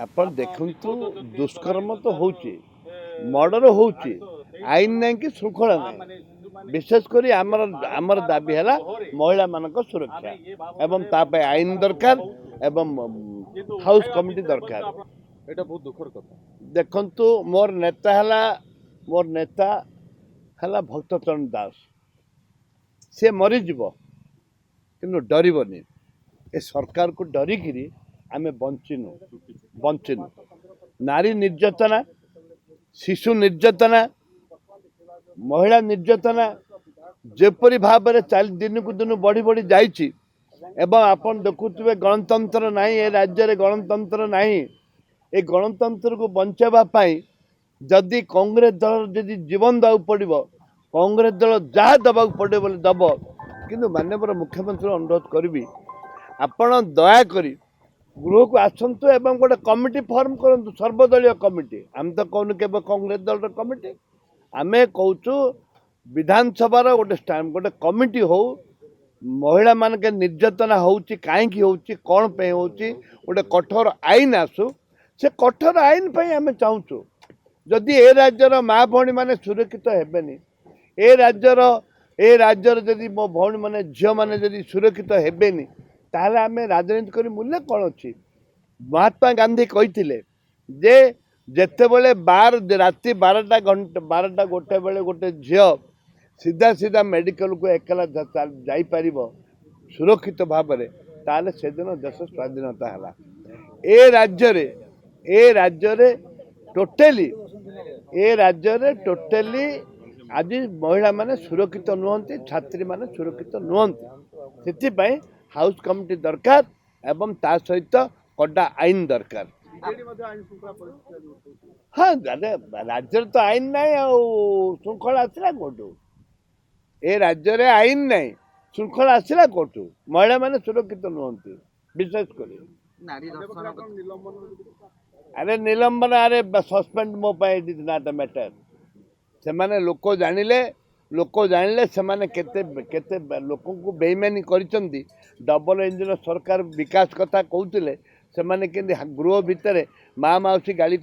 ଆପଣ ଦେଖନ୍ତୁ ଦୁଷ୍କର୍ମ ତ ହେଉଛି, ମର୍ଡର ହେଉଛି, ଆଇନ ନାହିଁ କି ଶୃଙ୍ଖଳା ନାହିଁ। ବିଶେଷ କରି ଆମର ଦାବି ହେଲା ମହିଳାମାନଙ୍କ ସୁରକ୍ଷା ଏବଂ ତା ପାଇଁ ଆଇନ ଦରକାର ଏବଂ ହାଉସ୍ କମିଟି ଦରକାର। এটা ବହୁତ ଦୁଃଖର କଥା। ଦେଖନ୍ତୁ ମୋର ନେତା ହେଲା ଭକ୍ତଚରଣ ଦାସ। ସେ ମରିଯିବ କିନ୍ତୁ ଡରିବନି। ଏ ସରକାରକୁ ଡରିକିରି ଆମେ ବଞ୍ଚିନୁ। ନାରୀ ନିର୍ଯାତନା, ଶିଶୁ ନିର୍ଯାତନା, ମହିଳା ନିର୍ଯାତନା ଯେପରି ଭାବରେ ଦିନକୁ ଦିନ ବଢ଼ି ବଢ଼ି ଯାଇଛି ଏବଂ ଆପଣ ଦେଖୁଥିବେ ଗଣତନ୍ତ୍ର ନାହିଁ, ଏ ରାଜ୍ୟରେ ଗଣତନ୍ତ୍ର ନାହିଁ। ଏ ଗଣତନ୍ତ୍ରକୁ ବଞ୍ଚାଇବା ପାଇଁ ଯଦି କଂଗ୍ରେସ ଦଳ ଯଦି ଜୀବନ ଦେବାକୁ ପଡ଼ିବ, କଂଗ୍ରେସ ଦଳ ଯାହା ଦେବାକୁ ପଡ଼ିବ ବୋଲି ଦେବ। କିନ୍ତୁ ମାନ୍ୟବର ମୁଖ୍ୟମନ୍ତ୍ରୀ ଅନୁରୋଧ କରିବି, ଆପଣ ଦୟାକରି ଗୃହକୁ ଆସନ୍ତୁ ଏବଂ ଗୋଟେ କମିଟି ଫର୍ମ କରନ୍ତୁ, ସର୍ବଦଳୀୟ କମିଟି। ଆମେ ତ କହୁନୁ କେବେ କଂଗ୍ରେସ ଦଳର କମିଟି, ଆମେ କହୁଛୁ ବିଧାନସଭାର ଗୋଟେ କମିଟି ହଉ। ମହିଳାମାନଙ୍କ ନିର୍ଯାତନା ହେଉଛି କାହିଁକି ହେଉଛି, କ'ଣ ପାଇଁ ହେଉଛି, ଗୋଟେ କଠୋର ଆଇନ ଆସୁ। ସେ କଠୋର ଆଇନ ପାଇଁ ଆମେ ଚାହୁଁଛୁ। ଯଦି ଏ ରାଜ୍ୟର ମା ଭଉଣୀମାନେ ସୁରକ୍ଷିତ ହେବେନି, ଏ ରାଜ୍ୟର ଯଦି ମୋ ଭଉଣୀମାନେ ଝିଅମାନେ ଯଦି ସୁରକ୍ଷିତ ହେବେନି, ତାହେଲେ ଆମେ ରାଜନୀତି କରି ମୂଲ୍ୟ କ'ଣ ଅଛି? ମହାତ୍ମା ଗାନ୍ଧୀ କହିଥିଲେ ଯେ ଯେତେବେଳେ ରାତି 12ଟା ବେଳେ ଗୋଟେ ଝିଅ ସିଧା ମେଡ଼ିକାଲକୁ ଏକଲା ଯାଇପାରିବ ସୁରକ୍ଷିତ ଭାବରେ, ତାହେଲେ ସେଦିନ ଦେଶ ସ୍ୱାଧୀନତା ହେଲା। ଏ ରାଜ୍ୟରେ ଟୋଟାଲି ଆଜି ମହିଳାମାନେ ସୁରକ୍ଷିତ ନୁହନ୍ତି, ଛାତ୍ରୀମାନେ ସୁରକ୍ଷିତ ନୁହନ୍ତି। ସେଥିପାଇଁ ହାଉସ୍ କମିଟି ଦରକାର ଏବଂ ତା ସହିତ କଡ଼ା ଆଇନ ଦରକାର। ହଁ, ରାଜ୍ୟରେ ତ ଆଇନ ନାହିଁ, ଆଉ ଶୃଙ୍ଖଳା ଆସିଲା କୋଉଠୁ? ଏ ରାଜ୍ୟରେ ଆଇନ ନାହିଁ, ଶୃଙ୍ଖଳା ଆସିଲା କୋଉଠୁ? ମହିଳାମାନେ ସୁରକ୍ଷିତ ନୁହନ୍ତି। ବିଶେଷ କରି ନିଲମ୍ବନ ସସ୍ପେଣ୍ଡ ମୋ ପାଇଁ ଇଟ୍ ଇଜ୍ ନଟ୍ ଅ ମ୍ୟାଟର। ସେମାନେ ଲୋକ ଜାଣିଲେ ସେମାନେ କେତେ ଲୋକଙ୍କୁ ବେଇମାନି କରିଛନ୍ତି। ଡବଲ ଇଞ୍ଜିନ ସରକାର ବିକାଶ କଥା କହୁଥିଲେ, ସେମାନେ କେମିତି ଗୃହ ଭିତରେ ମା ମାଉସୀ ଗାଳି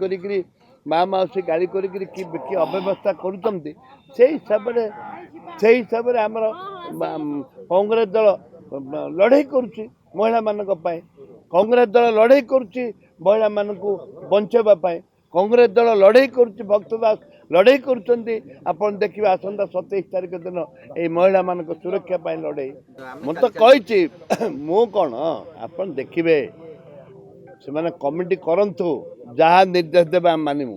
କରିକିରି କି ଅବ୍ୟବସ୍ଥା କରୁଛନ୍ତି। ସେଇ ହିସାବରେ ଆମର କଂଗ୍ରେସ ଦଳ ଲଢ଼େଇ କରୁଛି ମହିଳାମାନଙ୍କ ପାଇଁ। କଂଗ୍ରେସ ଦଳ ଲଢ଼େଇ କରୁଛି ମହିଳାମାନଙ୍କୁ ବଞ୍ଚାଇବା ପାଇଁ। କଂଗ୍ରେସ ଦଳ ଲଢ଼େଇ କରୁଛି, ଭକ୍ତ ଦାସ ଲଢ଼େଇ କରୁଛନ୍ତି। ଆପଣ ଦେଖିବେ ଆସନ୍ତା 27 ତାରିଖ ଦିନ ଏଇ ମହିଳାମାନଙ୍କ ସୁରକ୍ଷା ପାଇଁ ଲଢ଼େଇ। ମୁଁ ତ କହିଛି, ମୁଁ କ'ଣ, ଆପଣ ଦେଖିବେ ସେମାନେ କମିଟି କରନ୍ତୁ, ଯାହା ନିର୍ଦ୍ଦେଶ ଦେବେ ଆମେ ମାନିବୁ।